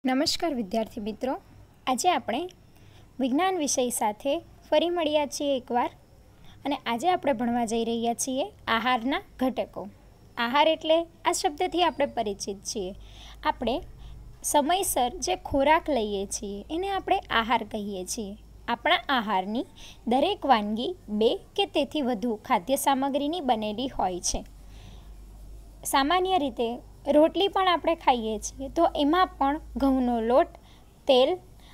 નમસ્કાર વિદ્યાર્થી મિત્રો, આજે આપણે વિજ્ઞાન વિષય સાથે ફરી મળ્યા છીએ એકવાર અને આજે આપણે ભણવા જઈ રહ્યા છીએ આહારના ઘટકો. આહાર એટલે આ શબ્દથી આપણે પરિચિત છીએ. આપણે સમયસર જે ખોરાક લઈએ છીએ એને આપણે આહાર કહીએ છીએ. આપણા આહારની દરેક વાનગી 2 કે તેથી વધુ ખાદ્ય સામગ્રીની બનેલી હોય છે. સામાન્ય રીતે રોટલી પણ આપણે ખાઈએ છીએ તો એમાં પણ ઘઉંનો લોટ, તેલ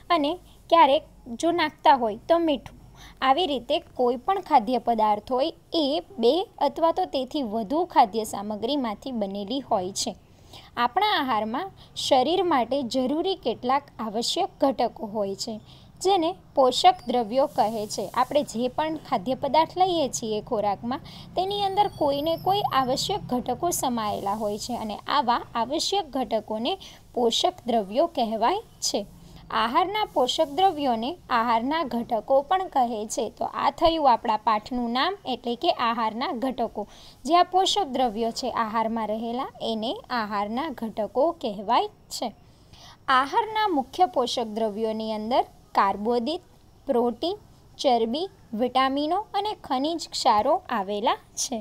અને ક્યારેક જો નાખતા હોય તો મીઠું, આવી રીતે કોઈ પણ ખાદ્ય પદાર્થ હોય એ 2 અથવા તો તેથી વધુ ખાદ્ય સામગ્રીમાંથી બનેલી હોય છે. આપણા આહારમાં શરીર માટે જરૂરી કેટલાક આવશ્યક ઘટકો હોય છે જેને પોષક દ્રવ્યો કહે છે. આપણે જે પણ ખાદ્ય પદાર્થ લઈએ છીએ ખોરાકમાં તેની અંદર કોઈને કોઈ આવશ્યક ઘટકો સમાયેલા હોય છે અને આવા આવશ્યક ઘટકોને પોષક દ્રવ્યો કહેવાય છે. આહારના પોષક દ્રવ્યોને આહારના ઘટકો પણ કહે છે. તો આ થયું આપણા પાઠનું નામ, એટલે કે આહારના ઘટકો. જે આ પોષક દ્રવ્યો છે આહારમાં રહેલા એને આહારના ઘટકો કહેવાય છે. આહારના મુખ્ય પોષક દ્રવ્યોની અંદર કાર્બોદિત, પ્રોટીન, ચરબી, વિટામિનો અને ખનિજ ક્ષારો આવેલા છે.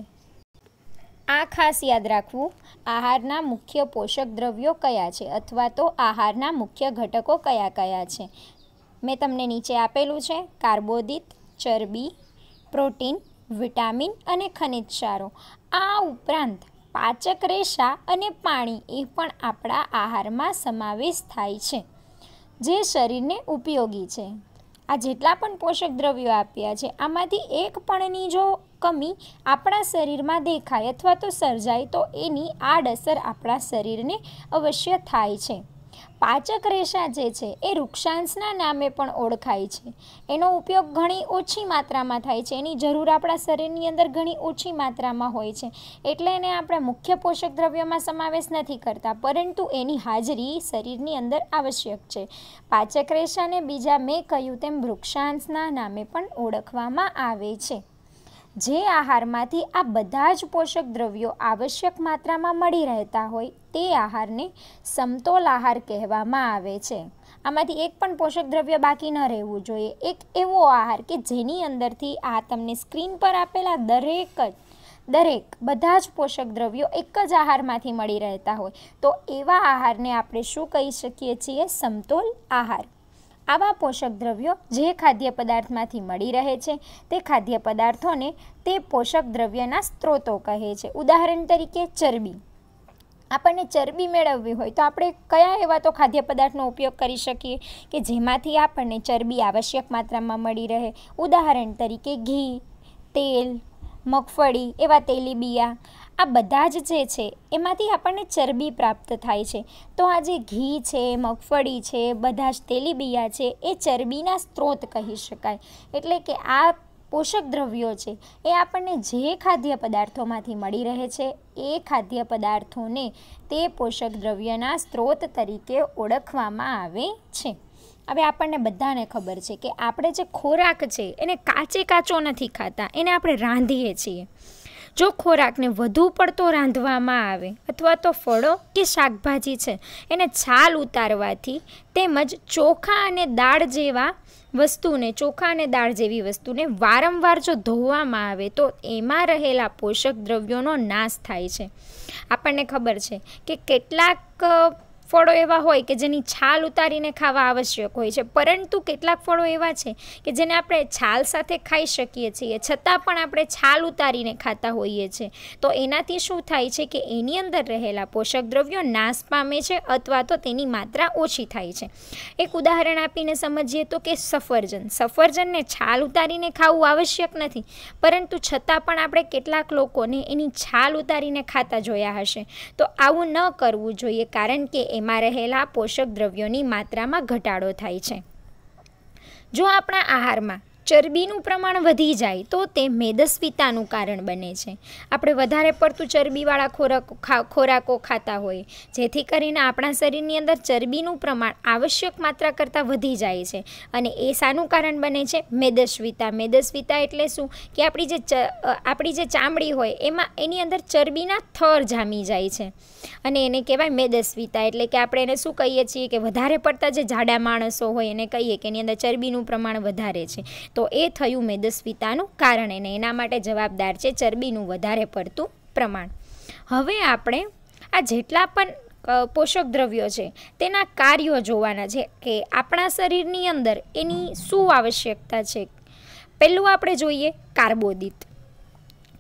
આ ખાસ યાદ રાખવું, આહારના મુખ્ય પોષક દ્રવ્યો કયા છે અથવા તો આહારના મુખ્ય ઘટકો કયા કયા છે. મેં તમને નીચે આપેલું છે: કાર્બોદિત, ચરબી, પ્રોટીન, વિટામિન અને ખનિજ ક્ષારો. આ ઉપરાંત પાચક રેશા અને પાણી એ પણ આપણા આહારમાં સમાવેશ થાય છે જે શરીરને ઉપયોગી છે. આ જેટલા પણ પોષક દ્રવ્યો આપ્યા છે આમાંથી એક પણની જો કમી આપણા શરીરમાં દેખાય અથવા તો સર્જાય તો એની આડઅસર આપણા શરીરને અવશ્ય થાય છે. પાચક રેશા જે છે એ વૃક્ષાંશના નામે પણ ઓળખાય છે. એનો ઉપયોગ ઘણી ઓછી માત્રામાં થાય છે. એની જરૂર આપણા શરીરની અંદર ઘણી ઓછી માત્રામાં હોય છે, એટલે એને આપણે મુખ્ય પોષક દ્રવ્યોમાં સમાવેશ નથી કરતા, પરંતુ એની હાજરી શરીરની અંદર આવશ્યક છે. પાચક રેશાને બીજા મેં કહ્યું તેમ વૃક્ષાંશના નામે પણ ઓળખવામાં આવે છે. જે આહારમાંથી આ બધા જ પોષક દ્રવ્યો આવશ્યક માત્રામાં મળી રહેતા હોય તે આહારને સમતોલ આહાર કહેવામાં આવે છે. આમાંથી એક પણ પોષક દ્રવ્ય બાકી ન રહેવું જોઈએ. એક એવો આહાર કે જેની અંદરથી આ તમને સ્ક્રીન પર આપેલા દરેક બધા જ પોષક દ્રવ્યો એક જ આહારમાંથી મળી રહેતા હોય તો એવા આહારને આપણે શું કહી શકીએ છીએ? સમતોલ આહાર. આવા પોષક દ્રવ્યો જે ખાદ્ય પદાર્થમાંથી મળી રહે છે તે ખાદ્ય પદાર્થોને તે પોષક દ્રવ્યના સ્ત્રોતો કહે છે. ઉદાહરણ તરીકે ચરબી. આપણને ચરબી મેળવવી હોય તો આપણે કયા એવા તો ખાદ્ય પદાર્થનો ઉપયોગ કરી શકીએ કે જેમાંથી આપણને ચરબી આવશ્યક માત્રામાં મળી રહે. ઉદાહરણ તરીકે ઘી, તેલ, મગફળી, એવા તેલીબિયા, આ બધા જ જે છે એમાંથી આપણને ચરબી પ્રાપ્ત થાય છે. તો આ જે ઘી છે, મગફળી છે, બધા જ તેલીબિયા છે એ ચરબીના સ્ત્રોત કહી શકાય. એટલે કે આ પોષક દ્રવ્યો છે એ આપણને જે ખાદ્ય પદાર્થોમાંથી મળી રહે છે એ ખાદ્ય પદાર્થોને તે પોષક દ્રવ્યના સ્ત્રોત તરીકે ઓળખવામાં આવે છે. હવે આપણને બધાને ખબર છે કે આપણે જે ખોરાક છે એને કાચો નથી ખાતા, એને આપણે રાંધીએ છીએ. જો ખોરાકને વધુ પડતો રાંધવામાં આવે અથવા તો ફળો કે શાકભાજી છે એને છાલ ઉતારવાથી તેમજ ચોખા અને દાળ જેવી વસ્તુને વારંવાર જો ધોવામાં આવે તો એમાં રહેલા પોષક દ્રવ્યોનો નાશ થાય છે. આપણને ખબર છે કે કેટલાક ફળો એવા હોય કે જેની છાલ ઉતારીને ખાવા આવશ્યક હોય છે, પરંતુ કેટલાક ફળો એવા છે કે જેને આપણે છાલ સાથે ખાઈ શકીએ છીએ છતાં પણ આપણે છાલ ઉતારીને ખાતા હોઈએ છીએ. તો એનાથી શું થાય છે કે એની અંદર રહેલા પોષક દ્રવ્યો નાશ પામે છે અથવા તો તેની માત્રા ઓછી થાય છે. એક ઉદાહરણ આપીને સમજીએ તો કે સફરજનને છાલ ઉતારીને ખાવું આવશ્યક નથી, પરંતુ છતાં પણ આપણે કેટલાક લોકોને એની છાલ ઉતારીને ખાતા જોયા હશે. તો આવું ન કરવું જોઈએ, કારણ કે એમાં રહેલા પોષક દ્રવ્યોની માત્રામાં ઘટાડો થાય છે. જો આપણા આહારમાં ચરબીનું પ્રમાણ વધી જાય તો તે મેદસ્વીતાનું કારણ બને છે. આપણે વધારે પડતું ચરબીવાળા ખોરાકો ખાતા હોઈએ જેથી કરીને આપણા શરીરની અંદર ચરબીનું પ્રમાણ આવશ્યક માત્રા કરતાં વધી જાય છે અને એ શાનું કારણ બને છે? મેદસ્વીતા. મેદસ્વીતા એટલે શું કે આપણી જે ચામડી હોય એની અંદર ચરબીના થર જામી જાય છે અને એને કહેવાય મેદસ્વીતા. એટલે કે આપણે એને શું કહીએ છીએ કે વધારે પડતા જે જાડા માણસો હોય એને કહીએ કે એની અંદર ચરબીનું પ્રમાણ વધારે છે, તો એ થયું મેદસ્વીતાનું કારણ અને એના માટે જવાબદાર છે ચરબીનું વધારે પડતું પ્રમાણ. હવે આપણે આ જેટલા પણ પોષક દ્રવ્યો છે તેના કાર્યો જોવાના છે કે આપણા શરીરની અંદર એની શું આવશ્યકતા છે. પહેલું આપણે જોઈએ કાર્બોદિત.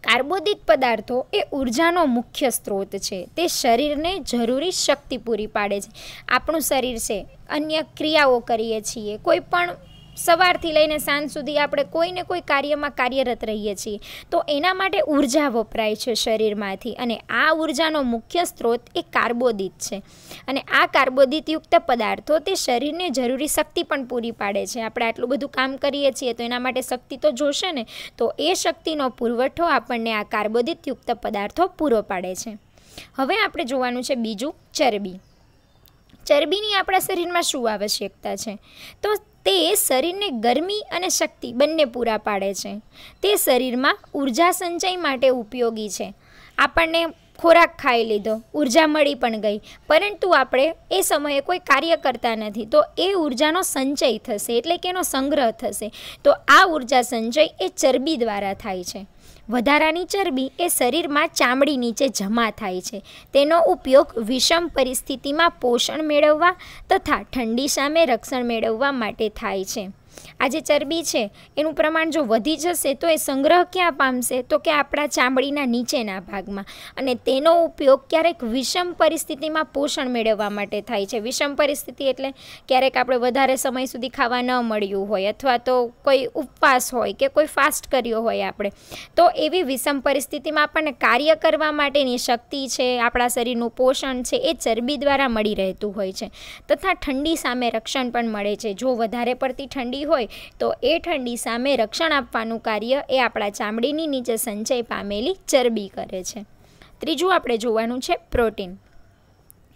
કાર્બોદિત પદાર્થો એ ઉર્જાનો મુખ્ય સ્ત્રોત છે. તે શરીરને જરૂરી શક્તિ પૂરી પાડે છે. આપણું શરીર છે, અન્ય ક્રિયાઓ કરીએ છીએ, કોઈ પણ સવારથી લઈને સાંજ સુધી આપણે કોઈને કોઈ કાર્યમાં કાર્યરત રહીએ છીએ તો એના માટે ઉર્જા વપરાય છે શરીરમાંથી અને આ ઉર્જાનો મુખ્ય સ્ત્રોત એ કાર્બોદિત છે અને આ કાર્બોદિતયુક્ત પદાર્થો તે શરીરને જરૂરી શક્તિ પણ પૂરી પાડે છે. આપણે આટલું બધું કામ કરીએ છીએ તો એના માટે શક્તિ તો જોશે ને, તો એ શક્તિનો પુરવઠો આપણને આ કાર્બોદિતયુક્ત પદાર્થો પૂરો પાડે છે. હવે આપણે જોવાનું છે બીજું ચરબી. ચરબીની આપણા શરીરમાં શું આવશ્યકતા છે? તો તે શરીરને ગરમી અને શક્તિ બંને પૂરા પાડે છે. તે શરીરમાં ઉર્જા સંચય માટે ઉપયોગી છે. આપણને ખોરાક ખાઈ લીધો, ઉર્જા મળી પણ ગઈ, પરંતુ આપણે એ સમયે કોઈ કાર્ય કરતા નથી તો એ ઉર્જાનો સંચય થશે, એટલે કે એનો સંગ્રહ થશે. તો આ ઉર્જા સંચય એ ચરબી દ્વારા થાય છે. વધારાની ચરબી એ શરીરમાં ચામડી નીચે જમા થાય છે. તેનો ઉપયોગ વિષમ પરિસ્થિતિમાં પોષણ મેળવવા તથા ઠંડી સામે રક્ષણ મેળવવા માટે થાય છે. આ જે ચરબી છે એનું પ્રમાણ જો વધી જશે તો એ સંગ્રહ ક્યાં પામશે? તો કે આપણા ચામડીના નીચેના ભાગમાં, અને તેનો ઉપયોગ ક્યારેક વિષમ પરિસ્થિતિમાં પોષણ મેળવવા માટે થાય છે. વિષમ પરિસ્થિતિ એટલે ક્યારેક આપણે વધારે સમય સુધી ખાવા ન મળ્યું હોય અથવા તો કોઈ ઉપવાસ હોય કે કોઈ ફાસ્ટ કર્યો હોય આપણે, તો એવી વિષમ પરિસ્થિતિમાં આપણને કાર્ય કરવા માટેની શક્તિ છે, આપણા શરીરનું પોષણ છે એ ચરબી દ્વારા મળી રહેતું હોય છે. તથા ઠંડી સામે રક્ષણ પણ મળે છે. જો વધારે પડતી ઠંડી હોય તો એ ઠંડી સામે રક્ષણ આપવાનું કાર્ય એ આપણા ચામડીની નીચે સંચય પામેલી ચરબી કરે છે. ત્રીજું આપણે જોવાનું છે પ્રોટીન.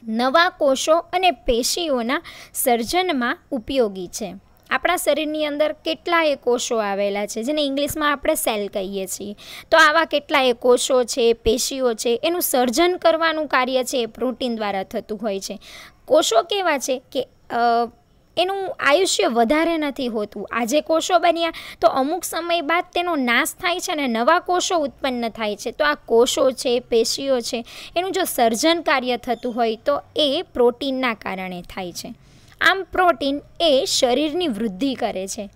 નવા કોષો અને પેશીઓના સર્જનમાં ઉપયોગી છે. આપણા શરીરની અંદર કેટલાય કોષો આવેલા છે જેને ઇંગ્લિશમાં આપણે સેલ કહીએ છીએ. તો આવા કેટલાય કોષો છે, પેશીઓ છે, એનું સર્જન કરવાનું કાર્ય છે એ પ્રોટીન દ્વારા થતું હોય છે. કોષો કેવા છે કે એનું આયુષ્ય વધારે નથી હોતું. આજે કોષો બન્યા તો અમુક સમય બાદ તેનો નાશ થાય છે અને નવા કોષો ઉત્પન્ન થાય છે. તો આ કોષો છે, પેશીઓ છે, એનું જો સર્જન કાર્ય થતું હોય તો એ પ્રોટીનના કારણે થાય છે. આમ પ્રોટીન એ શરીરની વૃદ્ધિ કરે છે.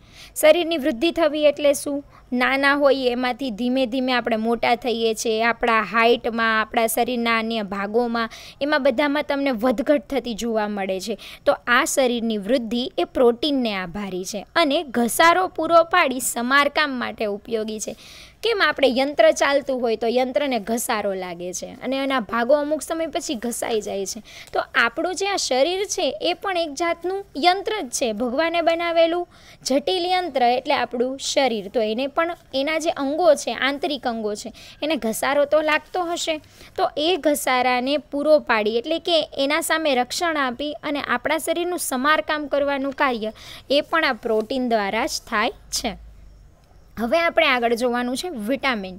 શરીરની વૃદ્ધિ થવી એટલે શું? નાના હોઈએ એમાંથી ધીમે ધીમે આપણે મોટા થઈએ છીએ. આપણા હાઇટમાં, આપણા શરીરના અન્ય ભાગોમાં, એમાં બધામાં તમને વધઘટ થતી જોવા મળે છે. તો આ શરીરની વૃદ્ધિ એ પ્રોટીનને આભારી છે અને ઘસારો પૂરો પાડી સમારકામ માટે ઉપયોગી છે. કેમ આપણે યંત્ર ચાલતું હોય તો યંત્રને ઘસારો લાગે છે અને એના ભાગો અમુક સમય પછી ઘસાઈ જાય છે. તો આપણું જે આ શરીર છે એ પણ એક જાતનું યંત્ર જ છે, ભગવાને બનાવેલું જટિલ યંત્ર એટલે આપણું શરીર. તો એને પણ એના જે અંગો છે, આંતરિક અંગો છે, એને ઘસારો તો લાગતો હશે. તો એ ઘસારાને પૂરો પાડી એટલે કે એના સામે રક્ષણ આપી અને આપણા શરીરનું સમારકામ કરવાનું કાર્ય એ પણ આ પ્રોટીન દ્વારા જ થાય છે. હવે આપણે આગળ જોવાનું છે વિટામિન.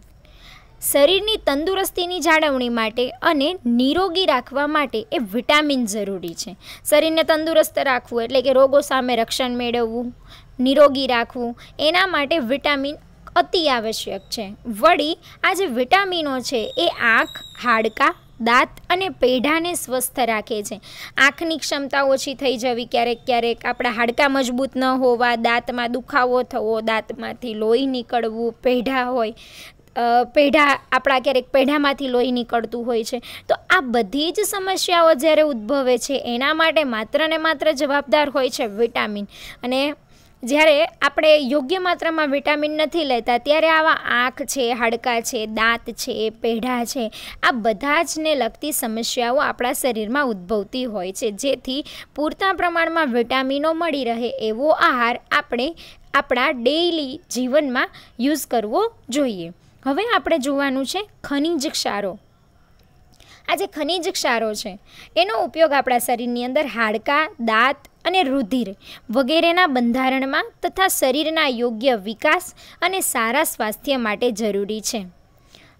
શરીરની તંદુરસ્તીની જાળવણી માટે અને નિરોગી રાખવા માટે એ વિટામિન જરૂરી છે. શરીરને તંદુરસ્ત રાખવું એટલે કે રોગો સામે રક્ષણ મેળવવું, નિરોગી રાખવું, એના માટે વિટામિન અતિ આવશ્યક છે. વળી આ જે વિટામિનો છે એ આંખ, હાડકાં, દાંત અને પેઢાને સ્વસ્થ રાખે છે. આંખની ક્ષમતા ઓછી થઈ જવી, ક્યારેક આપણા હાડકાં મજબૂત ન હોવા, દાંતમાં દુખાવો થવો, દાંતમાંથી લોહી નીકળવું, પેઢા હોય, આપણા ક્યારેક પેઢામાંથી લોહી નીકળતું હોય છે. તો આ બધી જ સમસ્યાઓ જ્યારે ઉદ્ભવે છે એના માટે માત્ર ને માત્ર જવાબદાર હોય છે વિટામિન. અને જ્યારે આપણે યોગ્ય માત્રામાં વિટામિન નથી લેતા ત્યારે આવા આંખ છે, હાડકાં છે, દાંત છે, પેઢા છે, આ બધા જને લગતી સમસ્યાઓ આપણા શરીરમાં ઉદ્ભવતી હોય છે. જેથી પૂરતા પ્રમાણમાં વિટામિનો મળી રહે એવો આહાર આપણે આપણા ડેઈલી જીવનમાં યુઝ કરવો જોઈએ. હવે આપણે જોવાનું છે ખનિજ ક્ષારો. આ જે ખનિજ ક્ષારો છે એનો ઉપયોગ આપણા શરીરની અંદર હાડકાં, દાંત અને રુધિર વગેરેના બંધારણમાં તથા શરીરના યોગ્ય વિકાસ અને સારા સ્વાસ્થ્ય માટે જરૂરી છે.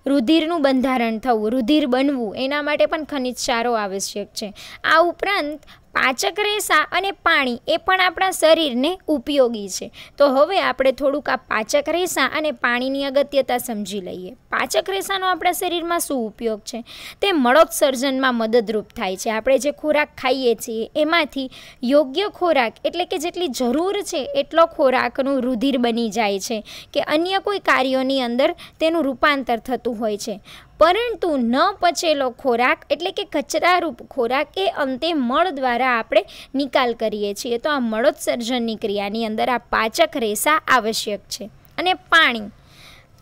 રુધિરનું બંધારણ થવું, રુધિર બનવું એના માટે પણ ખનિજ ક્ષારો આવશ્યક છે. આ ઉપરાંત પાચક રેસા અને પાણી એ પણ આપણા શરીરને ઉપયોગી છે. તો હવે આપણે થોડુંક આ પાચક રેસા અને પાણીની અગત્યતા સમજી લઈએ. પાચક રેસાનો આપણા શરીરમાં શું ઉપયોગ છે? તે મળોત્સર્જનમાં મદદરૂપ થાય છે. આપણે જે ખોરાક ખાઈએ છીએ એમાંથી યોગ્ય ખોરાક એટલે કે જેટલી જરૂર છે એટલો ખોરાકનું રુધિર બની જાય છે કે અન્ય કોઈ કાર્યોની અંદર તેનું રૂપાંતર થતું હોય છે. પરંતુ ન પચેલો ખોરાક એટલે કે કચરારૂપ ખોરાક એ અંતે મળ દ્વારા આપણે નિકાલ કરીએ છીએ. તો આ મળોત્સર્જનની ક્રિયાની અંદર આ પાચક રેસા આવશ્યક છે. અને પાણી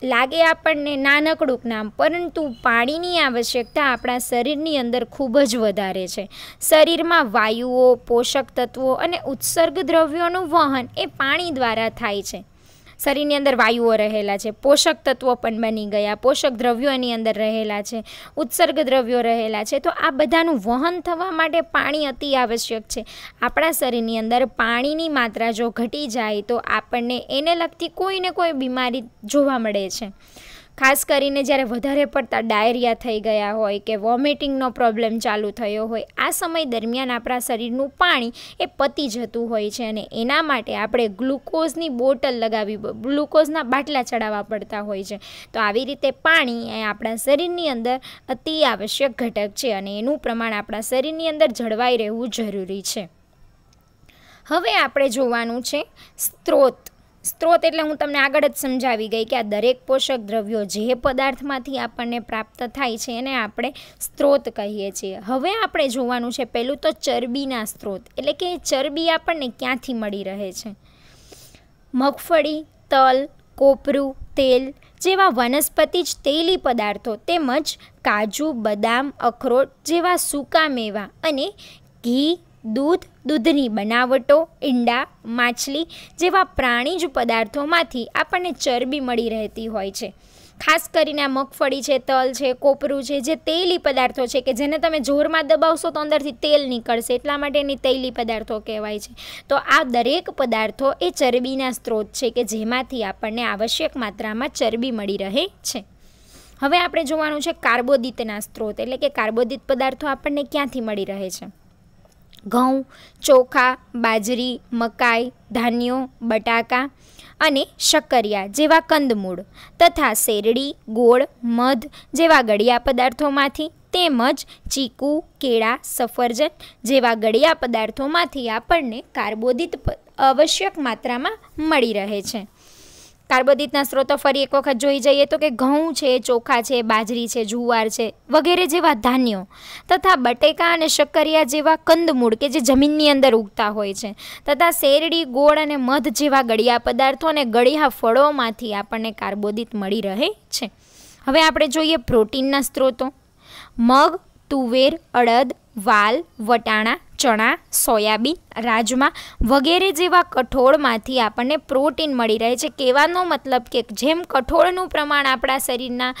લાગે આપણને નાનકડું નામ, પરંતુ પાણીની આવશ્યકતા આપણા શરીરની અંદર ખૂબ જ વધારે છે. શરીરમાં વાયુઓ, પોષક તત્વો અને ઉત્સર્ગ દ્રવ્યોનું વહન એ પાણી દ્વારા થાય છે. શરીરની અંદર વાયુઓ રહેલા છે, પોષક તત્વો પણ બની ગયા, પોષક દ્રવ્યો એની અંદર રહેલા છે, ઉત્સર્ગ દ્રવ્યો રહેલા છે. તો આ બધાનું વહન થવા માટે પાણી અતિ આવશ્યક છે. આપણા શરીરની અંદર પાણીની માત્રા જો ઘટી જાય તો આપણને એને લગતી કોઈ ને કોઈ બીમારી જોવા મળે છે. ખાસ કરીને જ્યારે વધારે પડતા ડાયરિયા થઈ ગયા હોય કે વોમિટિંગનો પ્રોબ્લેમ ચાલુ થયો હોય, આ સમય દરમિયાન આપણા શરીરનું પાણી એ પતી જતું હોય છે અને એના માટે આપણે ગ્લુકોઝની બોટલ લગાવવી, ગ્લુકોઝના બાટલા ચડાવવા પડતા હોય છે. તો આવી રીતે પાણી એ આપણા શરીરની અંદર અતિ આવશ્યક ઘટક છે અને એનું પ્રમાણ આપણા શરીરની અંદર જળવાઈ રહેવું જરૂરી છે. હવે આપણે જોવાનું છે સ્ત્રોત. સ્ત્રોત એટલે હું તમને આગળ જ સમજાવી ગઈ કે આ દરેક પોષક દ્રવ્યો જે પદાર્થમાંથી આપણને પ્રાપ્ત થાય છે એને આપણે સ્ત્રોત કહીએ છીએ. હવે આપણે જોવાનું છે પહેલું તો ચરબીના સ્ત્રોત, એટલે કે ચરબી આપણને ક્યાંથી મળી રહે છે. મગફળી, તલ, કોપરું, તેલ જેવા વનસ્પતિજ તેલી પદાર્થો તેમજ કાજુ, બદામ, અખરોટ જેવા સૂકા મેવા અને ઘી, દૂધ, દૂધની બનાવટો, ઈંડા, માછલી જેવા પ્રાણીજ પદાર્થોમાંથી આપણને ચરબી મળી રહેતી હોય છે. ખાસ કરીને આ મગફળી છે, તલ છે, કોપરું છે, જે તેલી પદાર્થો છે કે જેને તમે જોરમાં દબાવશો તો અંદરથી તેલ નીકળશે, એટલા માટે એની તેલી પદાર્થો કહેવાય છે. તો આ દરેક પદાર્થો એ ચરબીના સ્ત્રોત છે કે જેમાંથી આપણને આવશ્યક માત્રામાં ચરબી મળી રહે છે. હવે આપણે જોવાનું છે કાર્બોદિતના સ્ત્રોત, એટલે કે કાર્બોદિત પદાર્થો આપણને ક્યાંથી મળી રહે છે. ઘઉં, ચોખા, બાજરી, મકાઈ, ધાન્યો, બટાકા અને શક્કરિયા જેવા કંદમૂળ તથા શેરડી, ગોળ, મધ જેવા ગળ્યા પદાર્થોમાંથી તેમજ ચીકુ, કેળા, સફરજન જેવા ગળ્યા પદાર્થોમાંથી આપણને કાર્બોદિત આવશ્યક માત્રામાં મળી રહે છે. કાર્બોદિતના સ્ત્રોતો ફરી એક વખત જોઈ જઈએ તો કે ઘઉં છે, ચોખા છે, બાજરી છે, જુવાર છે વગેરે જેવા ધાન્યો તથા બટેકા અને શક્કરિયા જેવા કંદમૂળ કે જે જમીનની અંદર ઉગતા હોય છે તથા શેરડી, ગોળ અને મધ જેવા ગળ્યા પદાર્થો અને ગળ્યા ફળોમાંથી આપણને કાર્બોદિત મળી રહે છે. હવે આપણે જોઈએ પ્રોટીનના સ્ત્રોતો. મગ, તુવેર, અડદ, વાલ, વટાણા, ચણા, સોયાબીન, રાજમા વગેરે જેવા કઠોળમાંથી આપણને પ્રોટીન મળી રહે છે. કહેવાનો મતલબ કે જેમ કઠોળનું પ્રમાણ આપણા શરીરના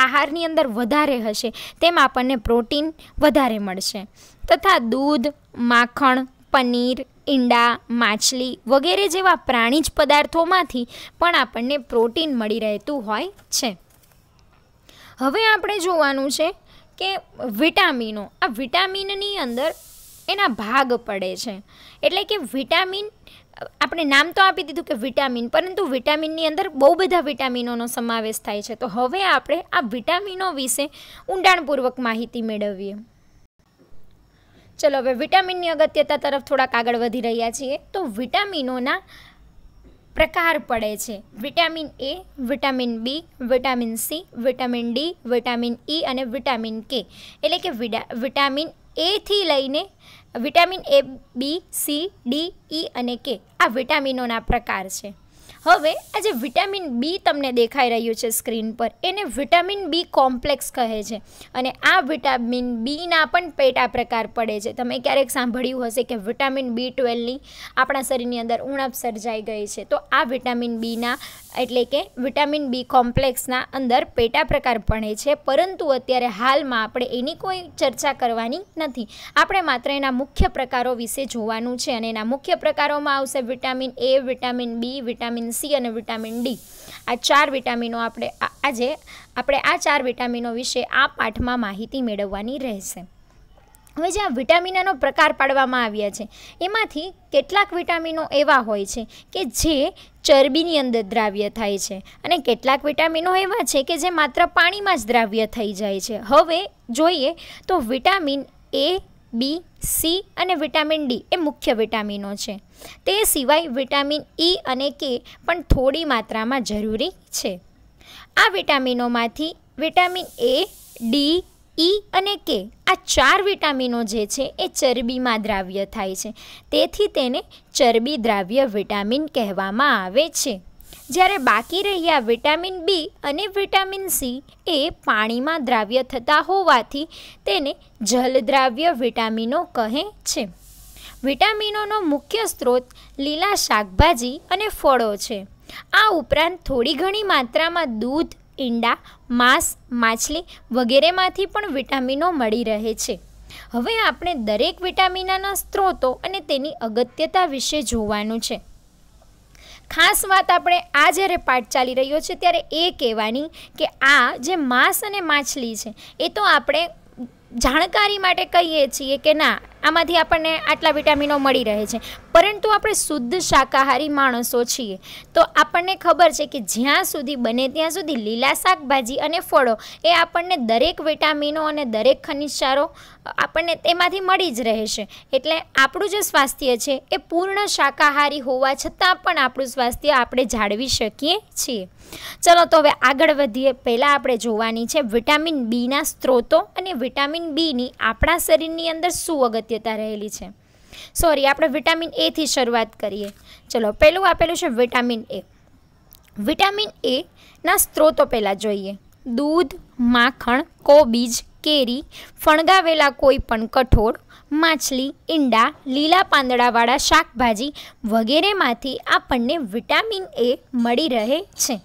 આહારની અંદર વધારે હશે તેમ આપણને પ્રોટીન વધારે મળશે. તથા દૂધ, માખણ, પનીર, ઈંડા, માછલી વગેરે જેવા પ્રાણીજ પદાર્થોમાંથી પણ આપણને પ્રોટીન મળી રહેતું હોય છે. હવે આપણે જોવાનું છે કે વિટામિનો. આ વિટામિનની અંદર એના ભાગ પડે છે, એટલે કે વિટામિન આપણે નામ તો આપી દીધું કે વિટામિન, પરંતુ વિટામિનની અંદર બહુ બધા વિટામિનોનો સમાવેશ થાય છે. તો હવે આપણે આ વિટામિનો વિશે ઊંડાણપૂર્વક માહિતી મેળવીએ. ચલો હવે વિટામિનની અગત્યતા તરફ થોડાક આગળ વધી રહ્યા છીએ. તો વિટામિનોના પ્રકાર પડે છે. Vitamin A, vitamin B, vitamin C, vitamin D, vitamin E અને વિટામિન કે. એટલે કે વિટામિન એથી લઈને vitamin A, B, C, D, E અને K આ વિટામિનોના પ્રકાર છે. હવે આ જે વિટામિન બી તમને દેખાઈ રહ્યું છે સ્ક્રીન પર એને વિટામિન બી કોમ્પ્લેક્સ કહે છે અને આ વિટામિન બીના પણ પેટા પ્રકાર પડે છે. તમે ક્યારેક સાંભળ્યું હશે કે વિટામિન B12ની આપણા શરીરની અંદર ઉણપ સર્જાઈ ગઈ છે, તો આ વિટામિન બીના એટલે કે વિટામિન બી કોમ્પ્લેક્સના અંદર પેટા પ્રકાર પડે છે, પરંતુ અત્યારે હાલમાં આપણે એની કોઈ ચર્ચા કરવાની નથી. આપણે માત્ર એના મુખ્ય પ્રકારો વિશે જોવાનું છે અને એના મુખ્ય પ્રકારોમાં આવશે vitamin A, vitamin B, vitamin C અને વિટામિન ડી. આ 4 વિટામિનો આપણે આ 4 વિટામિનો વિશે આ પાઠમાં માહિતી મેળવવાની રહેશે. હવે જે આ વિટામિનનો પ્રકાર પાડવામાં આવ્યા છે એમાંથી કેટલાક વિટામિનો એવા હોય છે કે જે ચરબીની અંદર દ્રાવ્ય થાય છે અને કેટલાક વિટામિનો એવા છે કે જે માત્ર પાણીમાં જ દ્રાવ્ય થઈ જાય છે. હવે જોઈએ તો વિટામિન A, B, C અને વિટામિન ડી એ મુખ્ય વિટામિનો છે. તે સિવાય વિટામિન E અને K પણ થોડી માત્રામાં જરૂરી છે. આ વિટામિનોમાંથી વિટામિન A, D, E અને K આ 4 વિટામિનો જે છે એ ચરબીમાં દ્રાવ્ય થાય છે, તેથી તેને ચરબી દ્રાવ્ય વિટામિન કહેવામાં આવે છે. જ્યારે બાકી રહ્યા વિટામિન બી અને વિટામિન સી એ પાણીમાં દ્રાવ્ય થતા હોવાથી તેને જલદ્રાવ્ય વિટામિનો કહે છે. વિટામિનોનો મુખ્ય સ્ત્રોત લીલા શાકભાજી અને ફળો છે. આ ઉપરાંત થોડી ઘણી માત્રામાં દૂધ, ઈંડા, માંસ, માછલી વગેરેમાંથી પણ વિટામિનો મળી રહે છે. હવે આપણે દરેક વિટામિનના સ્ત્રોતો અને તેની અગત્યતા વિશે જોવાનું છે. ખાસ વાત આપણે આ જ્યારે પાઠ ચાલી રહ્યો છે ત્યારે એ કહેવાની કે આ જે માંસ અને માછલી છે એ તો આપણે જાણકારી માટે કહીએ છીએ કે ના આમાંથી આપણને આટલા વિટામિનો મળી રહે છે, પરંતુ આપણે શુદ્ધ શાકાહારી માણસો છીએ તો આપણને ખબર છે કે જ્યાં સુધી બને ત્યાં સુધી લીલા શાકભાજી અને ફળો એ આપણને દરેક વિટામિનો અને દરેક ખનિજ ક્ષારો આપણને તેમાંથી મળી જ રહેશે. એટલે આપણું જે સ્વાસ્થ્ય છે એ પૂર્ણ શાકાહારી હોવા છતાં પણ આપણું સ્વાસ્થ્ય આપણે જાળવી શકીએ છીએ. ચલો તો હવે આગળ વધીએ. પહેલાં આપણે જોવાની છે વિટામિન બીના સ્ત્રોતો અને વિટામિન બીની આપણા શરીરની અંદર શું અગત્યતા રહેલી છે. આપણે વિટામિન એથી શરૂઆત કરીએ. ચલો પહેલું આપેલું છે વિટામિન એ. વિટામિન એ ના સ્ત્રોતો પહેલાં જોઈએ. દૂધ, માખણ, કોબીજ, કેરી, ફણગાવેલા કોઈ પણ કઠોળ, માછલી, ઈંડા, લીલા પાંદડાવાળા શાકભાજી વગેરેમાંથી આપણને વિટામિન એ મળી રહે છે.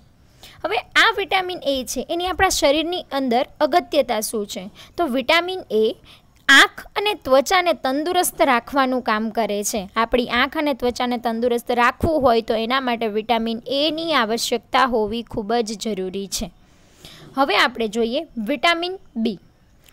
હવે આ વિટામિન એ છે એની આપણા શરીરની અંદર અગત્યતા શું છે? તો વિટામિન એ આંખ અને ત્વચાને તંદુરસ્ત રાખવાનું કામ કરે છે. આપણી આંખ અને ત્વચાને તંદુરસ્ત રાખવું હોય તો એના માટે વિટામિન એની આવશ્યકતા હોવી ખૂબ જ જરૂરી છે. હવે આપણે જોઈએ વિટામિન બી.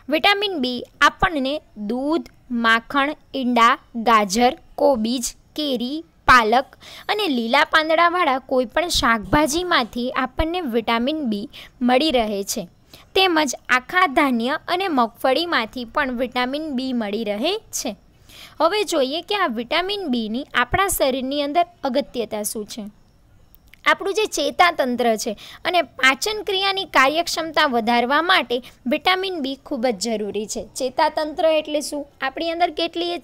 વિટામિન બી આપણને દૂધ, માખણ, ઈંડા, ગાજર, કોબીજ, કેરી, પાલક અને લીલા પાંદડાવાળા કોઈપણ શાકભાજીમાંથી આપણને વિટામિન બી મળી રહે છે. તેમજ આખા ધાન્ય અને મગફળીમાંથી પણ વિટામિન બી મળી રહે છે. હવે જોઈએ કે આ વિટામિન બીની આપણા શરીરની અંદર અગત્યતા શું છે. આપણું જે ચેતાતંત્ર છે અને પાચન ક્રિયાની કાર્યક્ષમતા વધારવા માટે વિટામિન બી ખૂબ જ જરૂરી છે. ચેતાતંત્ર એટલે શું? આપણી અંદર કેટલીય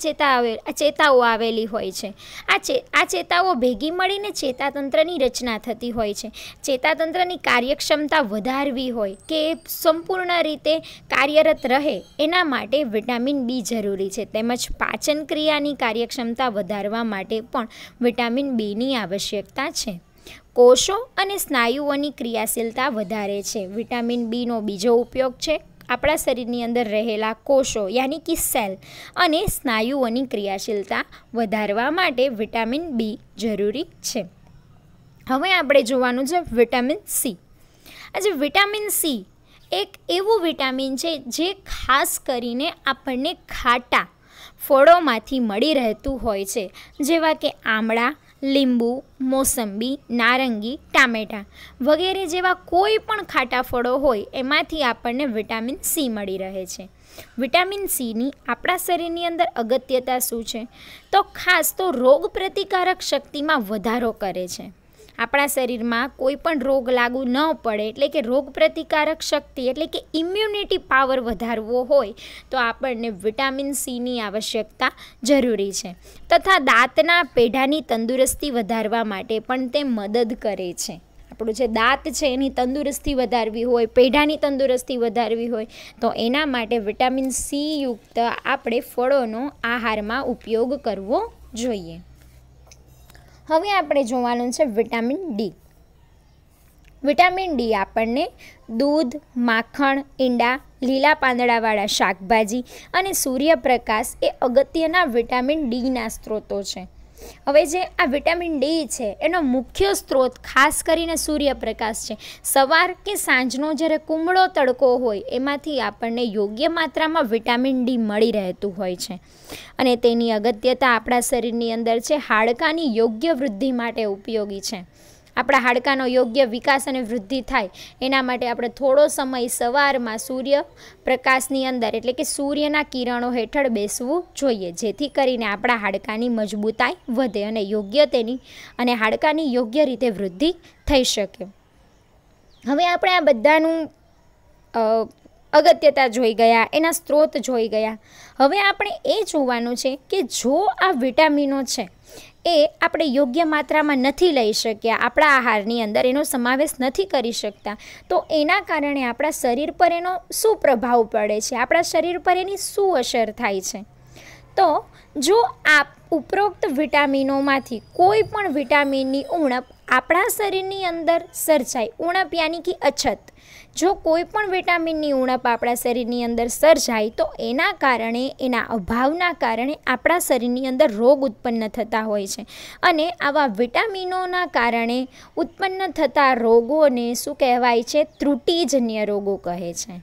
ચેતાઓ આવેલી હોય છે. આ ચેતાઓ ભેગી મળીને ચેતાતંત્રની રચના થતી હોય છે. ચેતાતંત્રની કાર્યક્ષમતા વધારવી હોય કે સંપૂર્ણ રીતે કાર્યરત રહે એના માટે વિટામિન બી જરૂરી છે. તેમજ પાચન ક્રિયાની કાર્યક્ષમતા વધારવા માટે પણ વિટામિન બીની આવશ્યકતા છે. કોષો અને સ્નાયુઓની ક્રિયાશીલતા વધારે છે. વિટામિન બીનો બીજો ઉપયોગ છે આપણા શરીરની અંદર રહેલા કોષો યાની કે સેલ અને સ્નાયુઓની ક્રિયાશીલતા વધારવા માટે વિટામિન બી જરૂરી છે. હવે આપણે જોવાનું છે વિટામિન સી. આજે વિટામિન સી એક એવું વિટામિન છે જે ખાસ કરીને આપણને ખાટા ફળોમાંથી મળી રહેતું હોય છે, જેવા કે આમળા, લીંબુ, મોસંબી, નારંગી, ટામેટાં વગેરે જેવા કોઈ પણ ખાટા ફળો હોય એમાંથી આપણને વિટામિન સી મળી રહે છે. વિટામિન સીની આપણા શરીરની અંદર અગત્યતા શું છે? તો ખાસ તો રોગ પ્રતિકારક શક્તિમાં વધારો કરે છે. આપણા શરીરમાં કોઈ પણ રોગ લાગુ ન પડે, એટલે કે રોગ પ્રતિકારક શક્તિ એટલે કે ઇમ્યુનિટી પાવર વધારવો હોય તો આપણને વિટામિન સીની આવશ્યકતા જરૂરી છે. તથા દાંતના પેઢાની તંદુરસ્તી વધારવા માટે પણ તે મદદ કરે છે. આપણું જે દાંત છે એની તંદુરસ્તી વધારવી હોય, પેઢાની તંદુરસ્તી વધારવી હોય તો એના માટે વિટામિન સી યુક્ત આપણે ફળોનો આહારમાં ઉપયોગ કરવો જોઈએ. હવે આપણે જોવાનું છે વિટામિન ડી. વિટામિન ડી આપણને દૂધ, માખણ, ઈંડા, લીલા પાંદડાવાળા શાકભાજી અને સૂર્યપ્રકાશ એ અગત્યના વિટામિન ડીના સ્ત્રોતો છે. હવે જે આ વિટામિન ડી છે એનો મુખ્ય સ્ત્રોત ખાસ કરીને સૂર્યપ્રકાશ છે. સવાર કે સાંજનો જ્યારે કુમળો તડકો હોય એમાંથી આપણને યોગ્ય માત્રામાં વિટામિન ડી મળી રહેતું હોય છે. અને તેની અગત્યતા આપણા શરીરની અંદર છે હાડકાની યોગ્ય વૃદ્ધિ માટે ઉપયોગી છે. આપણા હાડકાનો યોગ્ય વિકાસ અને વૃદ્ધિ થાય એના માટે આપણે થોડો સમય સવારમાં સૂર્યપ્રકાશની અંદર એટલે કે સૂર્યના કિરણો હેઠળ બેસવું જોઈએ, જેથી કરીને આપણા હાડકાની મજબૂતાઈ વધે અને યોગ્ય તેની અને હાડકાની યોગ્ય રીતે વૃદ્ધિ થઈ શકે. હવે આપણે આ બધાનું અગત્યતા જોઈ ગયા, એના સ્ત્રોત જોઈ ગયા. હવે આપણે એ જોવાનું છે કે જો આ વિટામિનો છે એ આપણે યોગ્ય માત્રામાં નથી લઈ શક્યા, આપણા આહારની અંદર એનો સમાવેશ નથી કરી શકતા, તો એના કારણે આપણા શરીર પર એનો શું પ્રભાવ પડે છે, આપણા શરીર પર એની શું અસર થાય છે. તો જો આ ઉપરોક્ત વિટામિનોમાંથી કોઈ પણ વિટામિનની ઉણપ આપણા શરીરની અંદર સર્જાય, ઉણપ યાની કે અછત, જો કોઈ પણ વિટામિનની ઉણપ આપણા શરીરની અંદર સર્જાય તો એના કારણે, એના અભાવના કારણે આપણા શરીરની અંદર રોગ ઉત્પન્ન થતા હોય છે. અને આવા વિટામિનોના કારણે ઉત્પન્ન થતા રોગોને શું કહેવાય છે? ત્રુટિજન્ય રોગો કહે છે.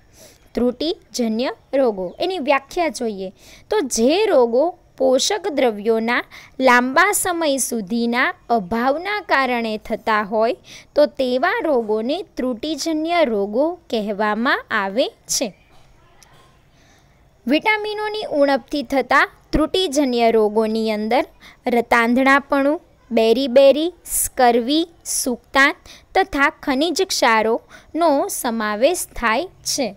ત્રુટિજન્ય રોગો, એની વ્યાખ્યા જોઈએ તો જે રોગો પોષક દ્રવ્યોના લાંબા સમય સુધીના અભાવના કારણે થતા હોય તો તેવા રોગોને ત્રુટિજન્ય રોગો કહેવામાં આવે છે. વિટામિનોની ઉણપથી થતા ત્રુટિજન્ય રોગોની અંદર રતાંધણાપણું, બેરી-બેરી, સ્કર્વી, સુક્તાન તથા ખનિજ ક્ષારોનો સમાવેશ થાય છે.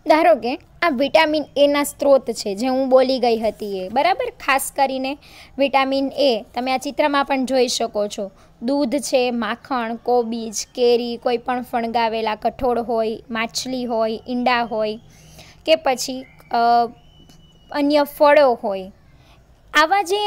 ધારો કે આ વિટામિન એના સ્ત્રોત છે જે હું બોલી ગઈ હતી એ, બરાબર. ખાસ કરીને વિટામિન એ તમે આ ચિત્રમાં પણ જોઈ શકો છો. દૂધ છે, માખણ, કોબીજ, કેરી, કોઈ પણ ફણગાવેલા કઠોળ હોય, માછલી હોય, ઈંડા હોય કે પછી અન્ય ફળો હોય, આવા જે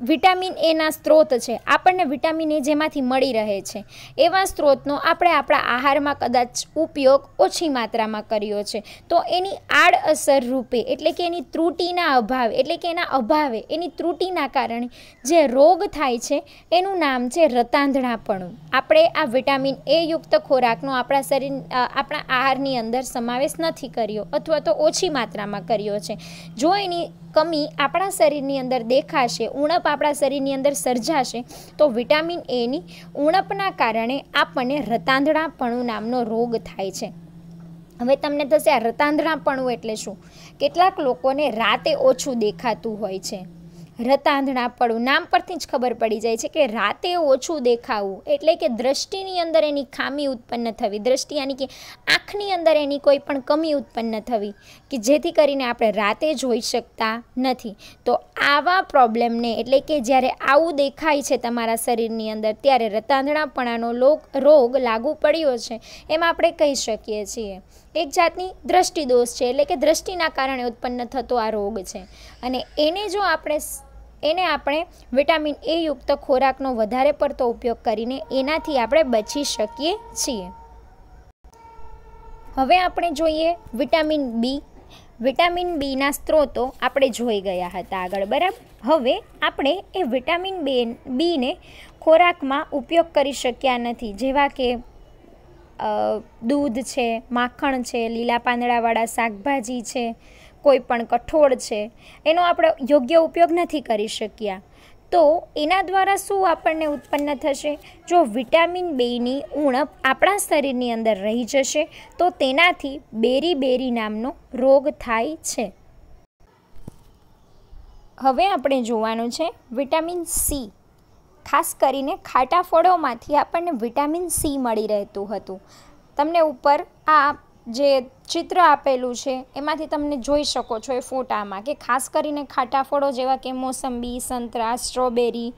વિટામિન એના સ્ત્રોત છે, આપણને વિટામિન એ જેમાંથી મળી રહે છે એવા સ્ત્રોતનો આપણે આપણા આહારમાં કદાચ ઉપયોગ ઓછી માત્રામાં કર્યો છે તો એની આડઅસર રૂપે એટલે કે એની ત્રુટિના અભાવે એટલે કે એના અભાવે, એની ત્રુટિના કારણે જે રોગ થાય છે એનું નામ છે રતાંધણાપણું. આપણે આ વિટામિન એ યુક્ત ખોરાકનો આપણા આહારની અંદર સમાવેશ નથી કર્યો અથવા તો ઓછી માત્રામાં કર્યો છે. જો એની કમી આપણા શરીરની અંદર દેખાશે, ઉણપ આપણા શરીરની અંદર સર્જાશે તો વિટામિન એની ઉણપના કારણે આપણને રતાંધણાપણું નામનો રોગ થાય છે. હવે તમને થશે આ રતાંધણાપણું એટલે શું? કેટલાક લોકોને રાતે ઓછું દેખાતું હોય છે. રતાંધણાપણું નામ પરથી જ ખબર પડી જાય છે કે રાતે ઓછું દેખાવું એટલે કે દ્રષ્ટિની અંદર એની ખામી ઉત્પન્ન થવી, દ્રષ્ટિ યાની કે આંખની અંદર એની કોઈ પણ કમી ઉત્પન્ન થવી કે જેથી કરીને આપણે રાતે જોઈ શકતા નથી. તો આવા પ્રોબ્લેમને એટલે કે જ્યારે આવું દેખાય છે તમારા શરીરની અંદર ત્યારે રતાંધણાપણાનો રોગ લાગુ પડ્યો છે એમ આપણે કહી શકીએ છીએ. એક જાતની દ્રષ્ટિદોષ છે એટલે કે દ્રષ્ટિના કારણે ઉત્પન્ન થતો આ રોગ છે. અને એને આપણે વિટામિન એ યુક્ત ખોરાકનો વધારે પડતો ઉપયોગ કરીને એનાથી આપણે બચી શકીએ છીએ. હવે આપણે જોઈએ વિટામિન બી. વિટામિન બીના સ્ત્રોતો આપણે જોઈ ગયા હતા આગળ, બરાબર. હવે આપણે એ વિટામિન બીને ખોરાકમાં ઉપયોગ કરી શક્યા નથી, જેવા કે દૂધ છે, માખણ છે, લીલા પાંદડાવાળા શાકભાજી છે, કોઈ પણ કઠોળ છે, એનો આપણે યોગ્ય ઉપયોગ નથી કરી શક્યા. તો એના દ્વારા શું આપણને ઉત્પન્ન થશે? જો વિટામિન બીની ઉણપ આપણા શરીરની અંદર રહી જશે તો તેનાથી બેરી-બેરી નામનો રોગ થાય છે. હવે આપણે જોવાનું છે વિટામિન સી. ખાસ કરીને ખાટા ફળોમાંથી આપણને વિટામિન સી મળી રહેતું હતું. તમને ઉપર આ જે ચિત્ર આપેલું છે એમાંથી તમને જોઈ શકો છો એ ફોટામાં કે ખાસ કરીને ખાટા ફળો જેવા કે મોસંબી, સંતરા, સ્ટ્રોબેરી,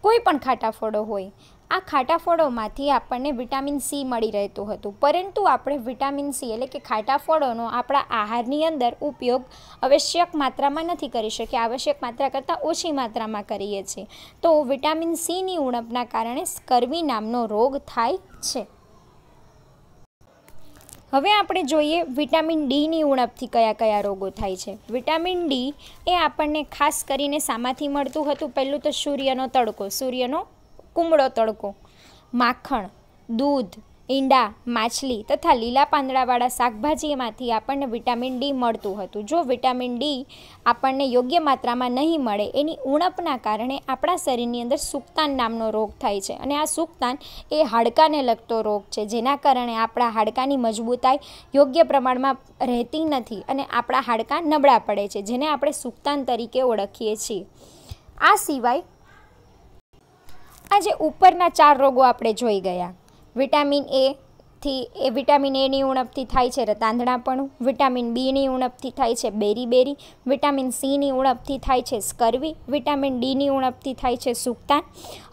કોઈ પણ ખાટા ફળો હોય, આ ખાટા ફળોમાંથી આપણને વિટામિન સી મળી રહેતું હતું. પરંતુ આપણે વિટામિન સી એટલે કે ખાટા ફળોનો આપણા આહારની અંદર ઉપયોગ આવશ્યક માત્રામાં નથી કરી શકીએ, આવશ્યક માત્રા કરતાં ઓછી માત્રામાં કરીએ છીએ. તો વિટામિન સીની ઉણપના કારણે સ્કર્વી નામનો રોગ થાય છે. હવે આપણે જોઈએ વિટામિન ડીની ઉણપથી કયા કયા રોગો થાય છે. વિટામિન ડી એ આપણને ખાસ કરીને શામાંથી મળતું હતું? પહેલું તો સૂર્યનો તડકો, સૂર્યનો કુમળો તડકો, માખણ, દૂધ, ઈંડા, માછલી તથા લીલા પાંદડાવાળા શાકભાજીમાંથી આપણને વિટામિન ડી મળતું હતું. જો વિટામિન ડી આપણને યોગ્ય માત્રામાં નહીં મળે, એની ઉણપના કારણે આપણા શરીરની અંદર સુક્તાન નામનો રોગ થાય છે. અને આ સુક્તાન એ હાડકાને લગતો રોગ છે, જેના કારણે આપણા હાડકાની મજબૂતાઈ યોગ્ય પ્રમાણમાં રહેતી નથી અને આપણા હાડકાં નબળા પડે છે, જેને આપણે સુક્તાન તરીકે ઓળખીએ છીએ. આ સિવાય આજે ઉપરના 4 રોગો આપણે જોઈ ગયા. વિટામિન એની ઉણપથી થાય છે રતાંધણાપણું, વિટામિન બીની ઉણપથી થાય છે બેરી, વિટામિન સીની ઉણપથી થાય છે સ્કર્વી, વિટામિન ડીની ઉણપથી થાય છે સુક્તાન.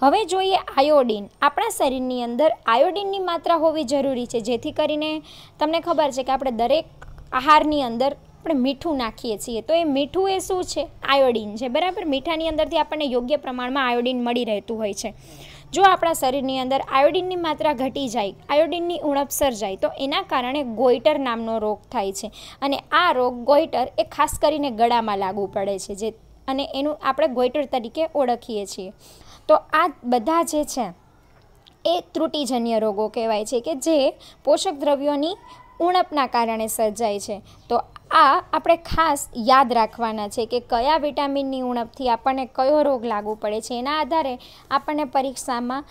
હવે જોઈએ આયોડિન. આપણા શરીરની અંદર આયોડિનની માત્રા હોવી જરૂરી છે, જેથી કરીને તમને ખબર છે કે આપણે દરેક આહારની અંદર આપણે મીઠું નાખીએ છીએ, તો એ મીઠું એ શું છે? આયોડિન છે, બરાબર. મીઠાની અંદરથી આપણને યોગ્ય પ્રમાણમાં આયોડિન મળી રહેતું હોય છે. જો આપણા શરીરની અંદર આયોડિનની માત્રા ઘટી જાય, આયોડિનની ઉણપ સર્જાય, તો એના કારણે ગોઈટર નામનો રોગ થાય છે. અને આ રોગ ગોઈટર એ ખાસ કરીને ગળામાં લાગુ પડે છે, અને એનું આપણે ગોઈટર તરીકે ઓળખીએ છીએ. તો આ બધા જે છે એ ત્રુટિજન્ય રોગો કહેવાય છે, કે જે પોષક દ્રવ્યોની ઉણપના કારણે સર્જાય છે. તો આ આપણે ખાસ યાદ રાખવાના છે કે કયા વિટામિનની ઉણપથી આપણને કયો રોગ લાગુ પડે છે. એના આધારે આપણને પરીક્ષામાં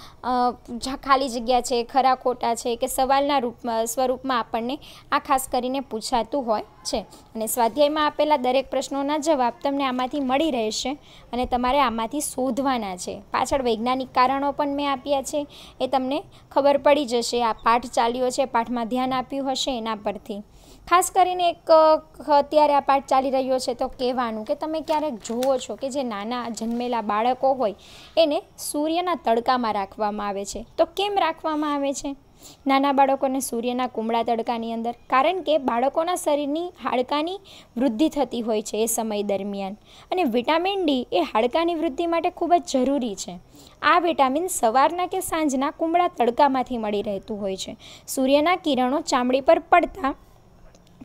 ખાલી જગ્યા છે, ખરા ખોટા છે કે સવાલના સ્વરૂપમાં આપણને આ ખાસ કરીને પૂછાતું હોય છે. અને સ્વાધ્યાયમાં આપેલા દરેક પ્રશ્નોના જવાબ તમને આમાંથી મળી રહેશે અને તમારે આમાંથી શોધવાના છે. પાછળ વૈજ્ઞાનિક કારણો પણ મેં આપ્યા છે, એ તમને ખબર પડી જશે. આ પાઠ ચાલ્યો છે, પાઠમાં ધ્યાન આપ્યું હશે એના પરથી. ખાસ કરીને એક અત્યારે આ પાઠ ચાલી રહ્યો છે તો કહેવાનું કે તમે ક્યારેક જુઓ છો કે જે નાના જન્મેલા બાળકો હોય એને સૂર્યના તડકામાં રાખવામાં આવે છે. તો કેમ રાખવામાં આવે છે નાના બાળકોને સૂર્યના કુમળા તડકાની અંદર? કારણ કે બાળકોના શરીરની હાડકાની વૃદ્ધિ થતી હોય છે એ સમય દરમિયાન, અને વિટામિન ડી એ હાડકાની વૃદ્ધિ માટે ખૂબ જ જરૂરી છે. આ વિટામિન સવારના કે સાંજના કુમળા તડકામાંથી મળી રહેતું હોય છે. સૂર્યના કિરણો ચામડી પર પડતા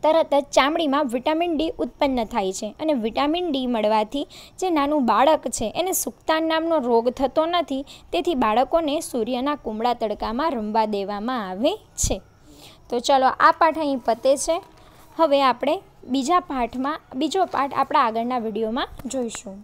તરત જ ચામડીમાં વિટામિન ડી ઉત્પન્ન થાય છે, અને વિટામિન ડી મળવાથી જે નાનું બાળક છે એને સુક્તાન નામનો રોગ થતો નથી. તેથી બાળકોને સૂર્યના કુમળા તડકામાં રમવા દેવામાં આવે છે. તો ચલો, આ પાઠ અહીં પતે છે. હવે આપણે બીજો પાઠ આપણા આગળના વિડીયોમાં જોઈશું.